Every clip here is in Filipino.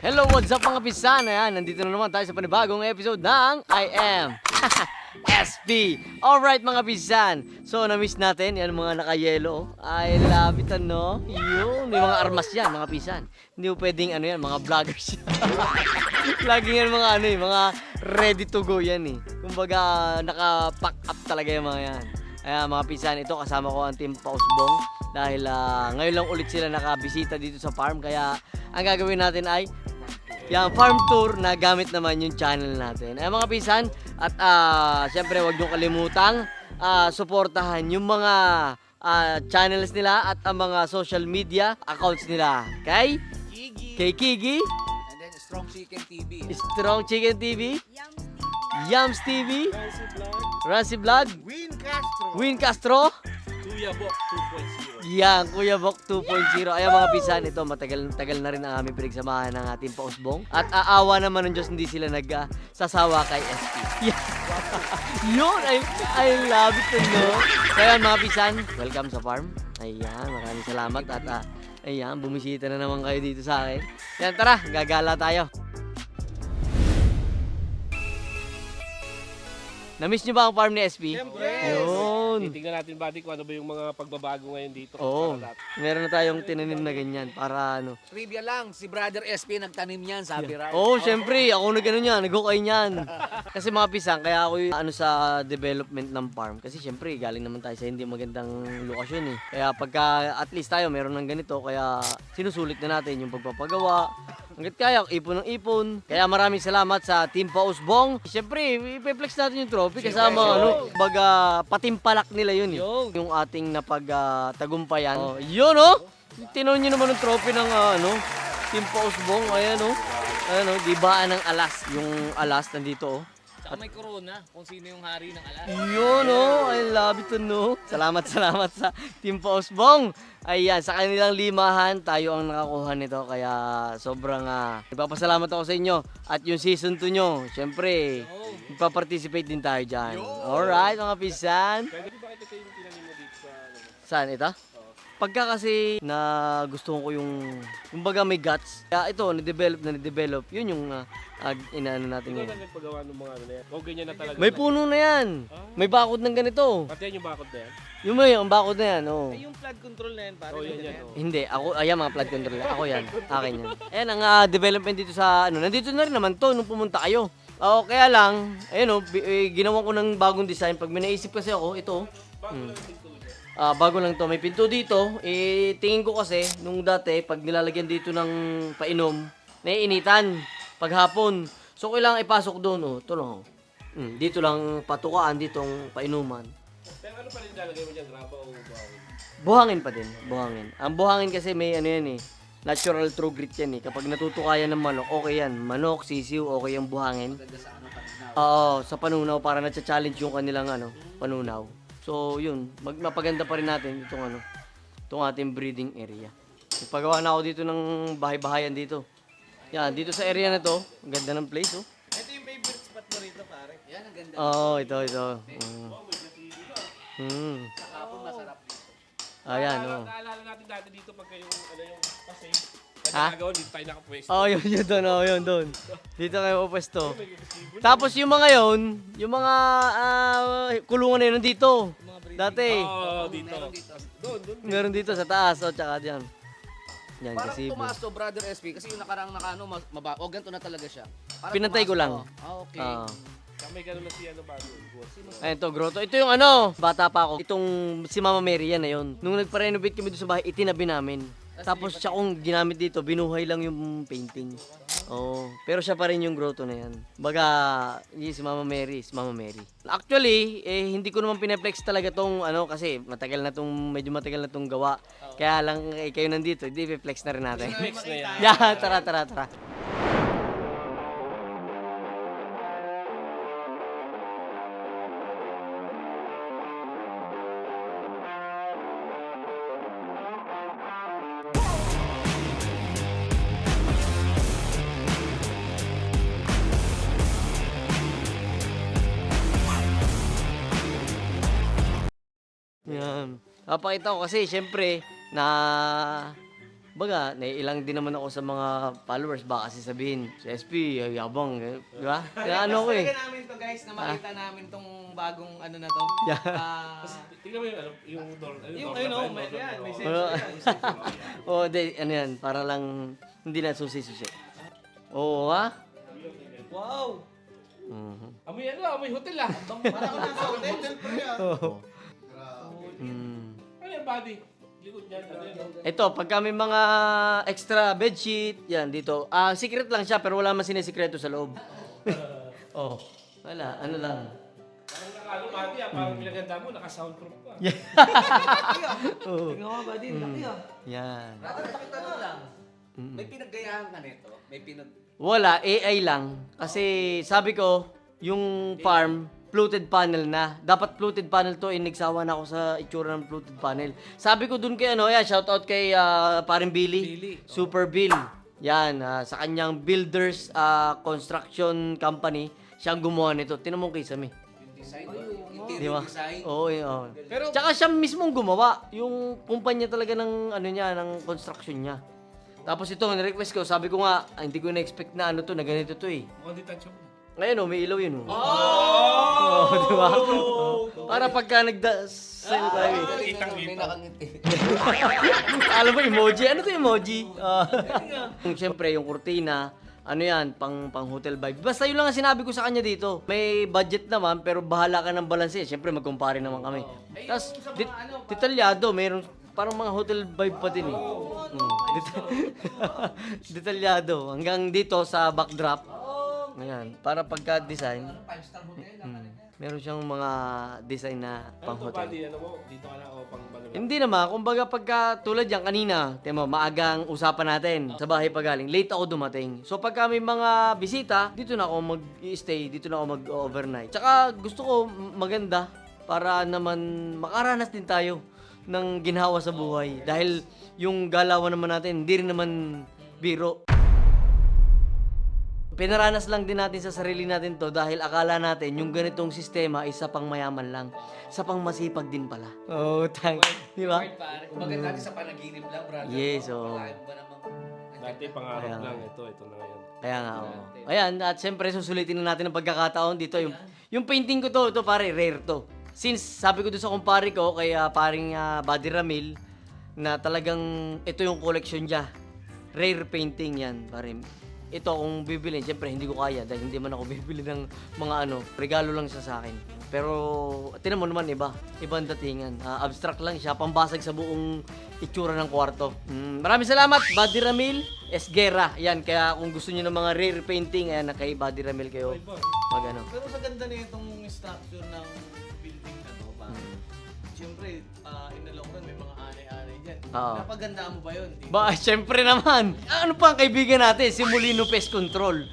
Hello, what's up mga pisan? Ayan, nandito na naman tayo sa panibagong episode ng I Am SP. Alright mga pisan. So, na-miss natin yan mga naka-yellow. I love it, ano? Yun, may mga armas yan mga pisan. Hindi mo pwedeng ano yan, mga vloggers yan. Laging yan mga ano mga ready to go yan eh. Kumbaga, naka-pack up talaga yung mga yan. Ayan mga pisan, ito kasama ko ang Team Pausbong. Dahil ngayon lang ulit sila nakabisita dito sa farm. Kaya ang gagawin natin ay yung farm tour na gamit naman yung channel natin. Ay mga pisan, at syempre huwag nyo kalimutang suportahan yung mga channels nila at ang mga social media accounts nila. Kay Kigi, And then Strong Chicken TV. Strong Chicken TV, Yams TV, Rancy Vlog, Win Castro, Kuya Bok 2.0. yan, Kuya Bok 2.0. Ayan mga pisan, ito matagal na rin ang aming pinagsamahan ng ating pausbong. At aawa naman ng Diyos, hindi sila nagsasawa kay SP. Yun, I love it, no? Kaya mga pisan, welcome sa farm. Ayan, maraming salamat. At ayan, bumisita na naman kayo dito sa akin. Yan, tara, gagala tayo. Na-miss nyo ba ang farm ni SP? Siyempre. Yun. Titignan natin buddy kung ano ba yung mga pagbabago ngayon dito. Oo, Para lahat. meron na tayong tinanim na ganyan para ano. Trivia lang, si Brother SP nagtanim niyan, sabi raw. Oo, syempre, ako na gano'n yan, nag-okay niyan. Kasi mga pisang, kaya ako yung ano sa development ng farm. Kasi syempre, galing naman tayo sa hindi magandang lokasyon eh. Kaya pagka at least tayo meron ng ganito, kaya sinusulit na natin yung pagpapagawa. Hanggat kaya, ipon ng ipon. Kaya maraming salamat sa Team Pausbong. Syempre, ipeplex natin yung trophy kasama baga patimpalak nila yun eh. Yung ating napagtagumpayan. Oh, yun oh! Tinaw nyo naman yung trophy ng Team Pausbong. Ayan oh. Ayan oh, gibaan ng alas. Yung alas nandito oh. Saka may corona kung sino yung hari ng alas. Yun oh, I love it no. Salamat sa Team Pausbong. Ayan, sa kanilang limahan, tayo ang nakakuha nito. Kaya sobrang nagpapasalamat ako sa inyo. At yung season 2 nyo, syempre, magpa-participate din tayo dyan. Alright, mga pisan. Pwede ba ito yung tinanim mo dito sa Saan ito? Pagka kasi na gusto ko yung kumbaga may guts. Kaya ito, na-develop. Yun yung inaano natin Ikaw ngayon. na nagpagawa ng mga ano na yan. O ganyan na talaga. May puno na yan. May bakod ng ganito. Pati yan yung bakod na yan. Yung may, ang bakod na yan, oh. Ay, yung flood control na yan, pare. Oo, yan yan. Oh. Hindi, ako, ayan mga flood control. Ako yan, akin yan. Ayan ang development dito sa, nandito na rin naman to nung pumunta kayo. Oo, kaya lang, ayun ginawa ko ng bagong design. Pag may naisip kasi ako, ito. Bago lang to, may pinto dito. Tingin ko kasi, nung dati, pag nilalagyan dito ng painom, naiinitan paghapon. So, kailangan ipasok doon, oh. Ito lang, oh. Dito lang patukaan, ditong painuman. Pero ano pa rin lalagay mo dyan? Graba o bawal? Buhangin pa din, buhangin. Ang buhangin kasi may ano yan eh, natural true grit yan eh. Kapag natutukayan ng manok, okay yan. Manok, sisiw, okay yung buhangin. Oo, sa panunaw para na-challenge yung kanilang panunaw. So yun, mapaganda pa rin natin itong ating breeding area. Ipagawa na ako dito ng bahay-bahayan dito. Yan, dito sa area na to, ang ganda ng place oh. Ito yung favorite spot mo rito, pare. Yan ang ganda. Oo, ito. Kapon masarap dito. Ayan oh. Naalala natin dati dito pagka yung yung pasay. Ha? Nagagawa dito tayo nakapwesto. Oh, yun doon, yun doon. Dito kayo pupwesto. Tapos yung mga yung mga kulungan na yun nandito. Dati. Oo, dito. Meron dito. Doon. Meron dito sa taas, tsaka diyan. Yan, Parang kasi tumaas to, Brother SP, kasi yung nakaraang o ganito na talaga siya. Parang Pinantay ko tumaas lang. to. Okay. Saka may gano'n na si bago. Ayun to, grotto. Ito yung bata pa ako. Itong si Mama Mary yan na yun. Nung nagpa-renovate kami doon sa bahay, itinabi namin. Tapos siya kung ginamit dito, binuhay lang yung painting. Oo. Pero siya pa rin yung grotto na yan. Baga, si Mama Mary, Actually, hindi ko naman pineplex talaga tong kasi medyo matagal na tong gawa. Kaya lang kayo nandito, hindi i-flex na rin natin. Flex na yan. Yeah, tara. Yan. Papakita ko kasi, syempre, na Baga, naiilang din naman ako sa mga followers. Baka kasi sabihin, si SP, ay yabang. Di ba? Kaya ano ko eh. Talaga namin to guys, na makita namin tong bagong ano na to. Yeah. Tingnan mo yung ano, yung door. Yung door ano, na may tayo, yan, door may na sensor yan. Oo, di, ano yan, para lang hindi na susi-susi. Oo, ha? Wow! Mhm. Amoy ano, amoy hotel ah. Para ko nasa hotel. Ano yung body? Likod niyan, ano yun? Ito, pagka may mga extra bedsheet, yan, dito. Secret lang siya, pero wala man sinisikreto sa loob. Oh, wala, ano lang. Parang nakalo body ah, parang pinaganda mo, naka-soundproof pa. Oo. Tingnan mo ba din? Laki ah. Yan. Tanong lang. May pinaggayahan ka nito? May Wala, AI lang. Kasi sabi ko, yung farm, fluted panel na. Dapat fluted panel to, nagsawa na ako sa itsura ng fluted panel. Sabi ko dun kay ano, yan, shout out kay paring Billy. Super Bill. Yan, sa kanyang builders construction company, siyang gumawa nito. Tinan mo kay Sami. design, Di ba? design. Oo, oo. Pero- Tsaka siya mismong gumawa. Yung kumpanya talaga ng ano niya, ng construction niya. Tapos ito, nirequest ko, sabi ko nga, hindi ko na-expect na ano to, na ganito to eh. Mukhang detachable. Ngayon may ilaw yun oh! Di ba? Para pagka nagdasal tayo eh. May nakangiti. Alam mo, emoji? Ano to emoji? Siyempre, yung kurtina, ano yan, pang hotel vibe. Basta yun lang ang sinabi ko sa kanya dito. May budget naman, pero bahala ka ng balanse. Siyempre, mag-compare naman kami. Tapos, detalyado, mayroon parang mga hotel vibe pa din eh. Detalyado. Hanggang dito sa backdrop. Ngayon, para pagka-design, meron siyang mga design na pang Ano to hotel. body, ano mo, dito ka na o pang ano lang. Hindi naman, kumbaga pagka tulad yan kanina, tema maagang usapan natin sa bahay pa galing, late ako dumating. So pagka may mga bisita, dito na ako mag-stay, dito na ako mag-overnight. Tsaka gusto ko maganda para naman makaranas din tayo ng ginhawa sa buhay. Dahil yung galawan naman natin, hindi rin naman biro. Pinaranas lang din natin sa sarili natin to dahil akala natin yung ganitong sistema ay sa pang mayaman lang. Sa pang masipag din pala. Oh, Di ba? Kumbaga dati sa panaginip lang, brother. Yes, oo. Malayo ba namang... Dati pangarap Kaya lang, ito na ngayon. Kaya nga, oo. Ayan, at syempre susulitin na natin ang pagkakataon dito. Yung painting ko to pare, rare to. Since sabi ko doon sa kumpare ko, kay paring Buddy Ramil, na talagang ito yung collection niya. Rare painting yan, pare. Ito kung bibilin, syempre hindi ko kaya dahil hindi man ako bibili ng mga ano, regalo lang siya sa akin. Pero tinan mo naman ibang datingan. Abstract lang siya, pambasag sa buong itsura ng kwarto. Maraming salamat, Buddy Ramil Esguera. Yan, kaya kung gusto niyo ng mga rare painting, ayan na kay Buddy Ramil kayo. Mag ano. Pero sa ganda na itong structure ng building na to, siyempre, inalok may mga anay-anay dyan. Oo. Napagandaan mo ba yun? Ba, syempre naman. Ano pa ang kaibigan natin? Si Molino Pest Control.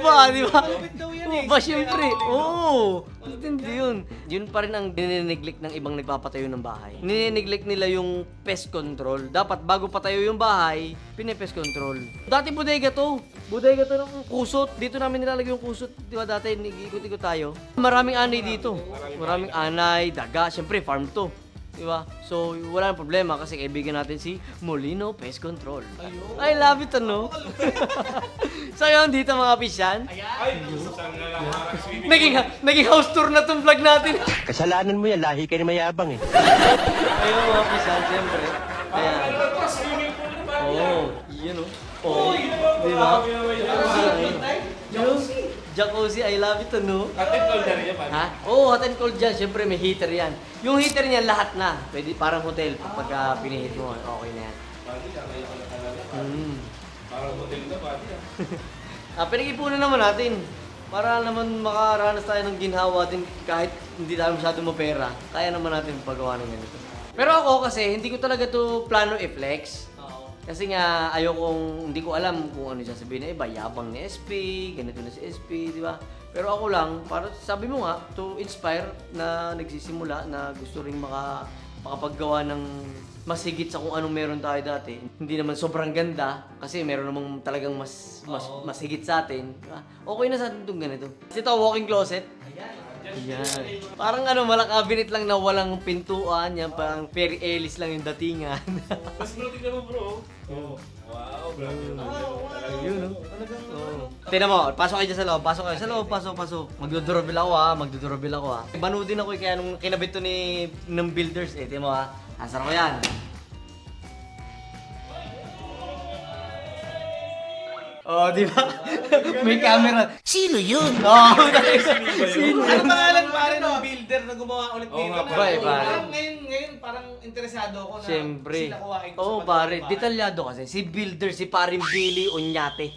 Ba, di ba? Malupit daw yan eh. Ba, syempre. Oo. Hindi yun. Yun pa rin ang nineneglect ng ibang nagpapatayo ng bahay. Nineneglect nila yung pest control. Dapat bago patayo yung bahay, pinipest control. Dati bodega to. Bodega to ng kusot. Dito namin nilalagay yung kusot. Di ba dati, nag-ikot-ikot tayo. Maraming anay dito. Maraming anay, daga. Syempre, farm to. Di ba? So, wala nang problema kasi kaibigan natin si Molino Pest Control. I love it, ano? So, yun, dito mga pisyan. Ay, isang lang parang swimming. Naging house tour na tong vlog natin. Kasalanan mo yan, lahi ka ni mayabang eh. Ayun mga pisyan, siyempre. Ayan. Ano ba ito? Swimming pool na ba? Oo, yun o. Oo, di ba? Jacuzzi, I love it, ano? Atin call na rin yan, Ha? Oo, hot and cold dyan. Siyempre, may heater yan. Yung heater niyan, lahat na. Pwede, parang hotel. Pagka pinihit mo, okay na yan. Body, ayaw ko na talaga. Parang hotel na body ah. Pinag-ipunan naman natin. Para naman makaranas tayo ng ginhawa din kahit hindi tayo masyadong mapera. Kaya naman natin pagawa ng ganito. Pero ako kasi, hindi ko talaga to plano i-flex. Kasi nga, hindi ko alam kung ano sasabihin na iba, yabang ni SP, ganito na si SP, di ba? Pero ako lang, para sabi mo nga, to inspire na nagsisimula na gusto ring makapaggawa ng mas higit sa kung anong meron tayo dati. Hindi naman sobrang ganda, kasi meron namang talagang mas higit sa atin. Di ba? Okay na sa atin itong ganito. Kasi ito, walking closet. Yan. Parang ano, walang cabinet lang na walang pintuan. Yan, parang Perry Ellis lang yung datingan. Mas bro, tignan mo bro. Oh. Wow, grabe. Yun, no? Tingnan mo, pasok kayo dyan sa loob. Pasok kayo sa loob, pasok. Magdodorobil ako ha. Banu din ako kaya nung kinabit to ng builders eh. Tingnan mo ha. Asar ko yan. Oh, di ba? May camera. Sino yun? Oh, sino Ano pangalan pare ng builder na gumawa ulit Oo dito? nga, pare. Parang ngayon, parang interesado ako na Siyempre. sila kuhain ko Oo, sa pare. bahay. Detalyado kasi. Si builder, si paring Billy Unyate.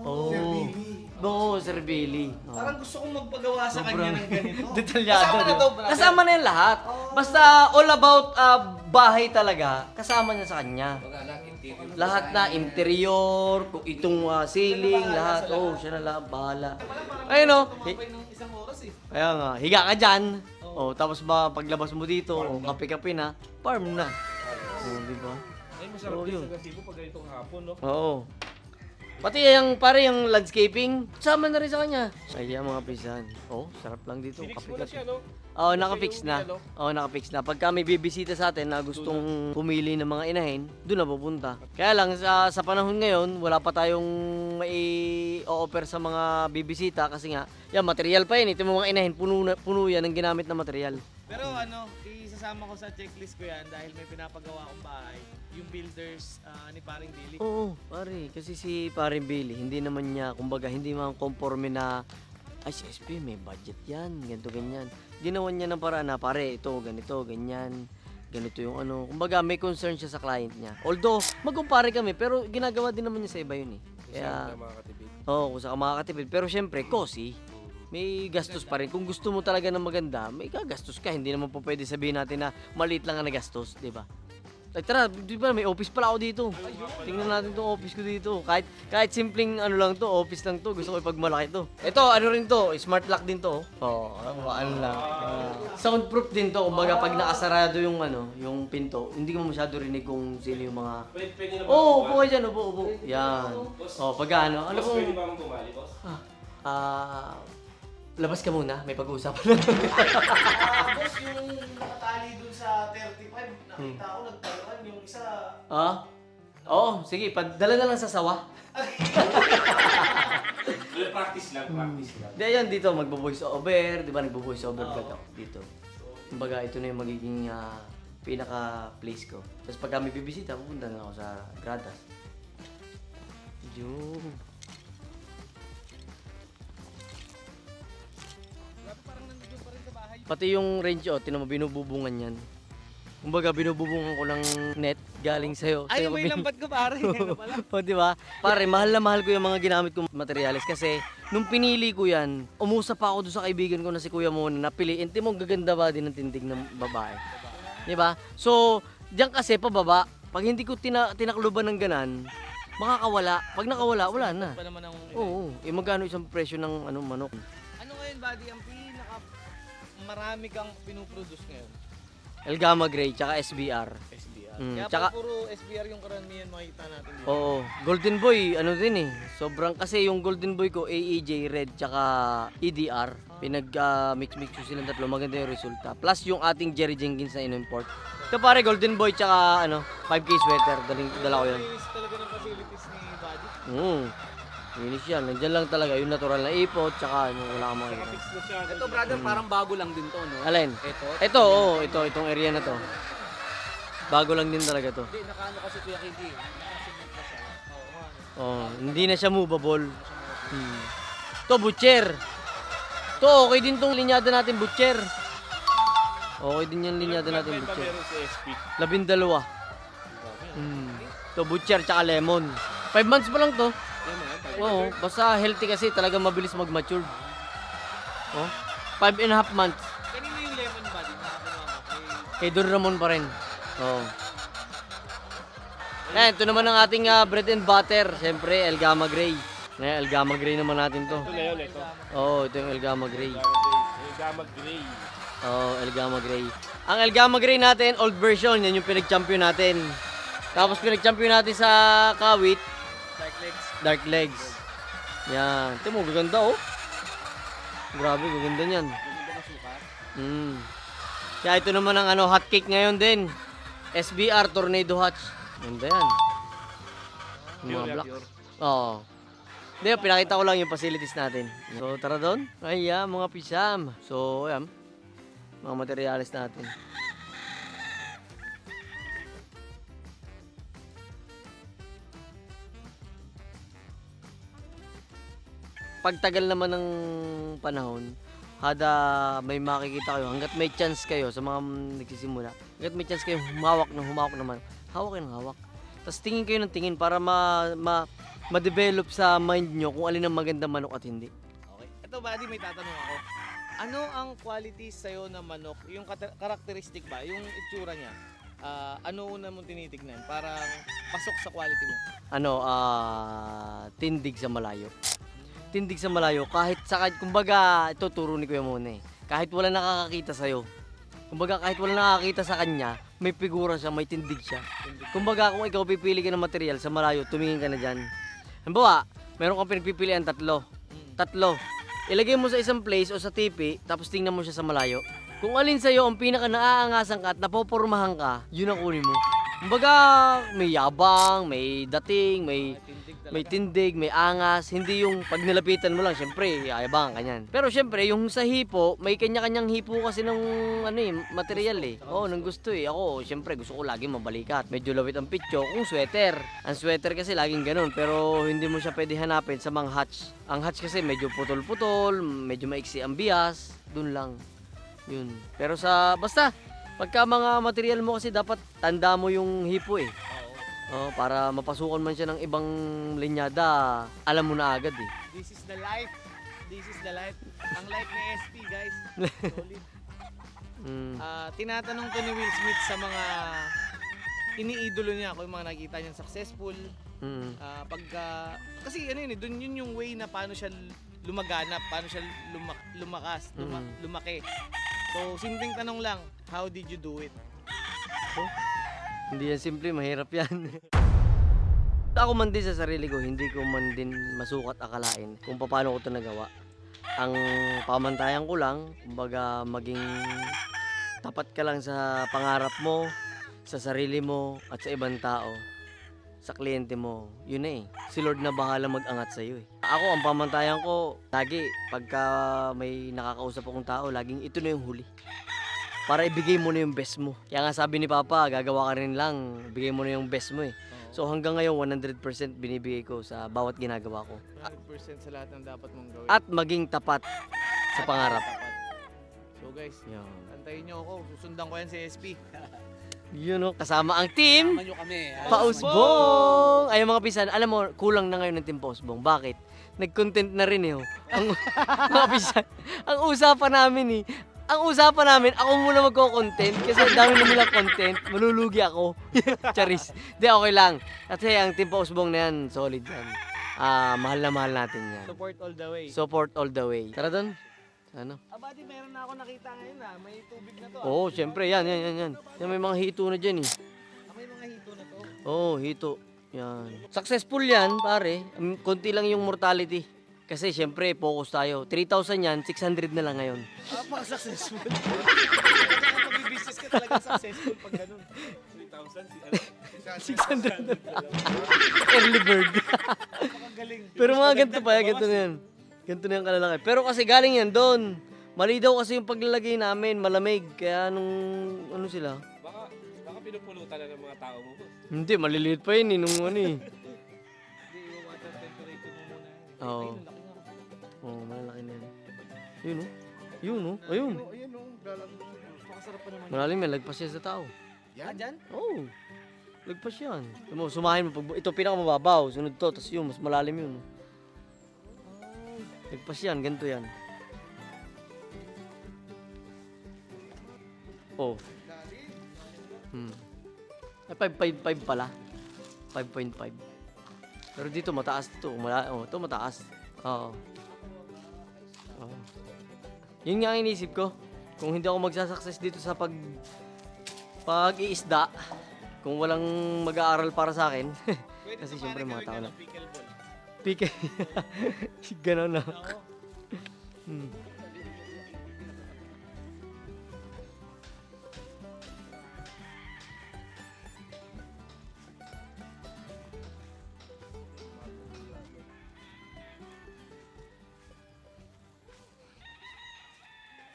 Oh. Sir Billy. Oo, Sir Billy. Oh. Parang gusto kong magpagawa sa kanya ng ganito. Detalyado. Kasama na di ba? to, brother. Kasama na yan lahat. Basta all about bahay talaga, kasama niya sa kanya. Lahat na, interior, kung itong ceiling, lahat. Oh, siya na lang, bahala. Ayun o. Tumapay ng isang oras eh. Kaya nga, higa ka dyan. Oh, tapos ba, paglabas mo dito, oh, kape-kape na, farm na. Oh, di ba? Ay, masarap Oo, din yun. sa Gasibo pag ganitong hapon, no? Oo. Pati yung pare yung landscaping, sama na rin sa kanya. Ay, mga pisan. Oh, sarap lang dito. Sinix mo na siya, Kape-kape. no? Oo, nakafix Kasi na. yung Oo, nakafix na. Pagka may bibisita sa atin na gustong pumili ng mga inahin, doon na pupunta. Kaya lang, sa panahon ngayon, wala pa tayong may o-offer sa mga bibisita kasi nga, yan, material pa yun. Ito yung mga inahin, puno yan ng ginamit na material. Pero ano, isasama ko sa checklist ko yan dahil may pinapagawa akong bahay. Yung builders ni paring Billy. Oo, pare. Kasi si paring Billy, hindi naman niya, kumbaga, hindi man conforme na, ay, si SP, may budget yan, ganito, ganyan. Ginawan niya ng paraan na, pare, ito, ganito, ganyan, ganito yung ano. Kumbaga, may concern siya sa client niya. Although, magkumpare kami, pero ginagawa din naman niya sa iba yun eh. Kaya, Sa mga katipid. oo, kung saan ka makakatipid. Pero syempre, cozy. May gastos pa rin. Kung gusto mo talaga ng maganda, may gagastos ka. Hindi naman po pwede sabihin natin na maliit lang ang nagastos, di ba? Ay, tara, di ba, may office pala ako dito. Tingnan natin tong office ko dito. Kahit simpleng ano lang to, office lang to. Gusto ko ipagmalaki to. Ito, ano rin to, smart lock din to. Oo, ano lang. Soundproof din to. Kumbaga, pag nakasarado yung ano, yung pinto, hindi mo masyado rinig kung sino yung mga... Pwede na ba? Oo, upo kayo dyan, upo. Yan. Oh, pag ano, Boss, kung... pwede ba akong tumali, boss? Labas ka muna, may pag-uusapan. Boss, yung nakatali dun sa 35, nakita ko nagtaluan yung isa. Oo, sige, padala na lang sa sawa. Practice lang. Di, ayan, dito, magbo-voice over, di ba, nagbo-voice over ka dito. Kumbaga, ito na yung magiging pinaka-place ko. Tapos pag kami bibisita, pupunta na ako sa Gradas. Yun. Pati yung range, tinan mo, binububungan yan. Kumbaga, binububungan ko ng net galing sa'yo. Ay, Sa'yo ko may lambat ko pare. Ano pala? O, di ba? Pare, mahal na mahal ko yung mga ginamit kong materials kasi nung pinili ko yan, umusap pa ako doon sa kaibigan ko na si Kuya Mona na piliin, mo gaganda ba din ng tindig ng babae? Di ba? So, diyan kasi pababa, pag hindi ko tinakluban ng ganan, makakawala. Pag nakawala, wala na. Pa naman ang... Oo, magkano isang presyo ng manok? Ano ngayon, buddy, ang pinaka marami kang pinuproduce ngayon? El Gamma Gray, tsaka SBR. SBR. Mm, Kaya tsaka- puro SBR yung karamihan makikita natin dito. Oo, Golden Boy, ano din eh. Sobrang, kasi yung Golden Boy ko, AEJ Red, tsaka EDR. Pinag-mix-mix ko silang tatlo, maganda yung resulta. Plus yung ating Jerry Jenkins na in-import. Ito pare, Golden Boy, tsaka 5K sweater. Dala ko yun. Linis talaga ng facilities ni buddy. Linis yan. Nandiyan lang talaga yung natural na ipot, tsaka wala kang makikita. Fix na siya. Ito brother, parang bago lang din to, no? Alin? Ito. Itong area na to. Bago lang din talaga to. Hindi, nakaano kasi Kuya Kiki. Nakasimit pa siya. Oh, hindi na siya movable. To butcher. To okay din tong linyada natin butcher. Okay din yung linyada natin Benta butcher. meron si SP. 12. To butcher tsaka lemon. 5 months pa lang to. Oo, basta healthy kasi talaga mabilis mag-mature. Oh, 5.5 months. Kanino yung lemon buddy na kinuha mo? Kay Don Ramon pa rin. Oo. Ito naman ang ating bread and butter. Siyempre, El Gamma Gray. Ngayon, El Gamma Gray naman natin to. Ito na yun, ito. Oo, ito yung El Gamma Gray. Gamma Gray. Oo, El Gamma Gray. Ang El Gamma Gray natin, old version. Yan yung pinag-champion natin. Tapos pinag-champion natin sa Kawit, Dark legs. Dark Legs. Yan. Ito mo, gaganda oh. Grabe, gaganda niyan. Kaya ito naman ang ano, hot cake ngayon din. SBR Tornado Hatch. Ganda yan. Yung mga Pure, black. pure. Oo. Hindi, pinakita ko lang yung facilities natin. So, tara doon. Ayan, mga pisam. So, ayan. Mga materialis natin. Pagtagal naman ng panahon, hada may makikita kayo, hanggat may chance kayo sa mga nagsisimula, hanggat may chance kayo humawak naman, hawak kayo ng hawak. Tapos tingin kayo ng tingin para ma-develop sa mind nyo kung alin ang magandang manok at hindi. Okay. Ito, buddy, may tatanong ako. Ano ang qualities sa'yo na manok? Yung characteristic ba? Yung itsura niya? Ano una mong tinitignan? Parang pasok sa quality mo. Tindig sa malayo. Tindig sa malayo, kumbaga, ito turo ni Kuya Mone, kahit wala nakakakita sa'yo, kumbaga kahit wala nakakakita sa kanya, may figura siya, may tindig siya. Kumbaga kung ikaw pipili ka ng material sa malayo, tumingin ka na dyan. Halimbawa, meron kang pinagpipilian tatlo. Ilagay mo sa isang place o sa tipi, tapos tingnan mo siya sa malayo. Kung alin sa'yo ang pinaka naaangasan ka at napopurmahan ka, yun ang kunin mo. Kumbaga, may yabang, may dating, may tindig, may angas. Hindi yung pag nilapitan mo lang, syempre, ayabangan ka niyan. Pero syempre, yung sa hipo, may kanya-kanyang hipo kasi ng material eh. Oo, nang gusto eh. Ako, syempre, gusto ko lagi mabalikat. Medyo lawit ang pityo kung sweater. Ang sweater kasi laging ganun, pero hindi mo siya pwede hanapin sa mga hatch. Ang hatch kasi medyo putol-putol, medyo maiksi ang bias. Dun lang. Yun. Pero basta, pagka mga material mo kasi dapat tanda mo yung hipo eh. Oh, para mapasukan man siya ng ibang linyada, alam mo na agad eh. This is the life. This is the life. Ang life ni SP, guys. Solid. Tinatanong to ni Will Smith sa mga iniidolo niya, kung yung mga nakita niyang successful. Kasi ano yun, dun yun yung way na paano siya lumaganap, paano siya lumaki. So, simpleng tanong lang, how did you do it? Hindi yan simple, mahirap yan. Ako man din sa sarili ko, hindi ko man din masukat akalain kung paano ko ito nagawa. Ang pamantayan ko lang, kumbaga maging tapat ka lang sa pangarap mo, sa sarili mo, at sa ibang tao. Sa kliyente mo, yun na eh. Si Lord na bahala mag-angat sa'yo eh. Ako, ang pamantayan ko, lagi, pagka may nakakausap akong tao, laging ito na yung huli. Para ibigay mo na yung best mo. Kaya nga sabi ni Papa, gagawa ka rin lang, bigay mo na yung best mo eh. So hanggang ngayon, 100% binibigay ko sa bawat ginagawa ko. 100% sa lahat ng dapat mong gawin. At maging tapat sa pangarap. So guys, Yan. antayin nyo ako, susundan ko yan si SP. Yun o, kasama ang team Tama nyo kami. Pausbong! Ay mga pisan, alam mo, kulang na ngayon ng team Pausbong. Bakit? Nag-content na rin eh. Oh. Mga pisan, ang usapan namin ako muna magko-content kasi ang dami na nilang content, malulugi ako. Charis. Di, okay lang. Kasi ang team Pausbong na yan, solid yan. Mahal na mahal natin yan. Support all the way. Support all the way. Tara doon. Ano? Buddy, meron na ako nakita ngayon may tubig na to. Oo, syempre, yan. Yan may mga hito na dyan eh. May mga hito na to. Oo, hito. Yan. Successful yan, pare. Konti lang yung mortality. Kasi syempre, focus tayo. 3,000 yan, 600 na lang ngayon. Successful. Pag-business ka talaga successful pag ganun. 600 na. Early bird. Galing. Pero mga ganito pa, ganito na yan. Ganito na yung kalalaki. Pero kasi galing yan doon. Mali daw kasi yung paglalagay namin, malamig. Kaya ano sila? Baka pinupulutan na ng mga tao mo. Hindi, maliliit pa yun eh, nung ano eh. Hindi, water temperature mo muna. Oo. Ayun, laki nga. Oo, malalaki na yan. Yun o. Yun o. Ayun. Ayun pakasarap pa naman. Malalim yan, lagpas siya sa tao. Yan? Dyan? Oo. Lagpas yan. Sumahin mo. Ito pinakamababaw. Sunod to. Tapos yun, mas malalim yun. Lagpas yan. Ganito yan. Oh. Ay, 5.5 pala. 5.5. Pero dito mataas to. Ito mataas. Oo. Yun nga ang inisip ko. Kung hindi ako magsasucess dito sa pag-iisda, kung walang mag-aaral para sa akin, kasi siyempre mga tao na. Pickleball. Pike. Ganon na.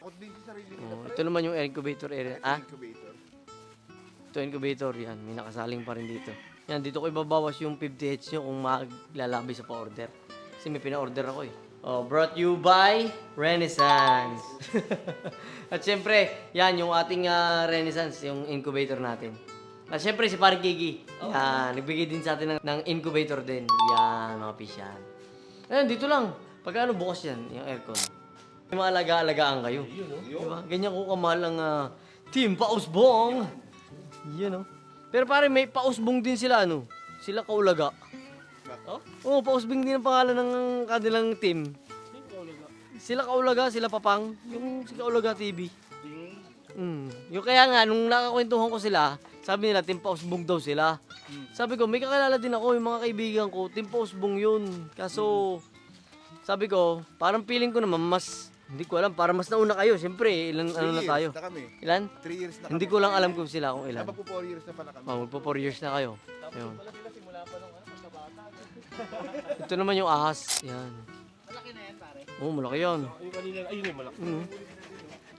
takot din sa sarili nila. Oh, ito naman yung incubator area. Ah, Incubator. ito incubator yan. May nakasaling pa rin dito. Yan, dito ko ibabawas yung 50 heads nyo kung maglalabay sa pa-order. Kasi may pina-order ako eh. Oh, brought you by Renaissance. At syempre, yan yung ating Renaissance, yung incubator natin. At syempre si Parang Kiki. Yan, nagbigay din sa atin ng incubator din. Yan, mga pisyan. Ayan, dito lang. Pagka bukas yan, yung aircon. May mga alaga-alagaan kayo. Diba? Ganyan ko kamahal ang Team Pausbong. Yun, no? Pero pare, may Pausbong din sila, ano? Sila Kaulaga. Oh? Oo, Pausbong din ang pangalan ng kanilang team. Sila Kaulaga, sila Papang. Yung si Kaulaga TV. Yung kaya nga, nung nakakwentuhan ko sila, sabi nila, Team Pausbong daw sila. Sabi ko, may kakilala din ako, yung mga kaibigan ko, Team Pausbong yun. Kaso, sabi ko, parang feeling ko naman, mas, hindi ko alam, para mas nauna kayo. Siyempre, ilan ano na tayo? Na kami. Ilan? 3 years na kami. Hindi ko lang alam kung sila kung ilan. Magpo 4 years na pala kami. Magpo 4 years na kayo. Ayun. Wala sila simula pa nung pagkabata. Ito naman yung ahas. Yan. Malaki na yan, pare. Oo, malaki yan. Yung kanina, ayun yung malaki.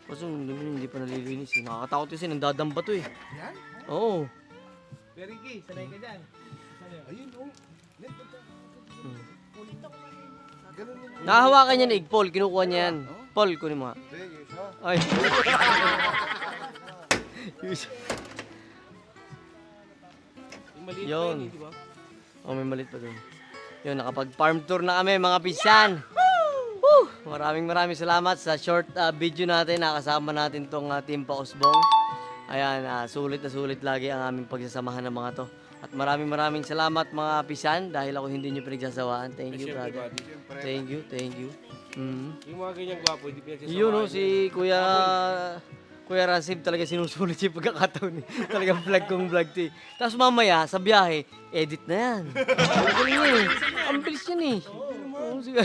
Kaso hindi pa nalilinis eh. Nakakatakot kasi nandadamba to eh. Yan? Oo. Pero Ricky, sanay ka dyan. Ayun, oh. Ganun yun. Nakahawakan niya ni Paul, kinukuha niya yan. Paul, kunin mo nga. Hindi, yun siya. Ay. Yus- Yung maliit pa Yun. yun, di ba? Oh, may malit pa dun. Yun, nakapag-farm tour na kami mga pisyan. Woo! Maraming salamat sa short video natin. Nakasama natin tong Team Pausbong. Ayan, sulit na sulit lagi ang aming pagsasamahan ng mga to. At maraming salamat mga pisyan dahil ako hindi nyo pinagsasawaan. Thank you, Siyempre, brother. buddy. Thank you. Yung mga ganyan gwapo, hindi pinagsasawahan. Yun o, si Kuya Rasib talaga sinusulit yung pagkakataon eh. Talagang vlog kong vlog to eh. Tapos mamaya, sa biyahe, edit na yan. Ang galing yan eh. Ang bilis yan eh. Oo, sige.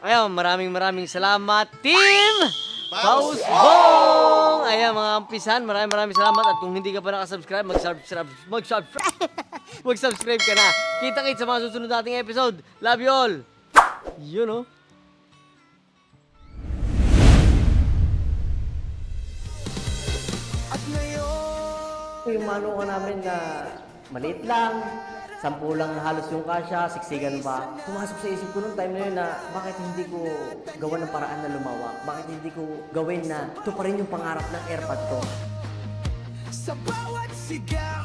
Ayun, maraming salamat, Team Pausbong! Ayan, mga ampisan, maraming salamat. At kung hindi ka pa nakasubscribe, mag-subscribe ka na. Kita-kits sa mga susunod nating episode. Love you all! Yun o. Yung manuka namin na maliit lang, 10 lang halos yung kasya, siksigan pa. Pumasok sa isip ko nung time na yun na bakit hindi ko gawan ng paraan na lumawak? Bakit hindi ko gawin na ito pa rin yung pangarap ng AirPod ko? Sa bawat sigaw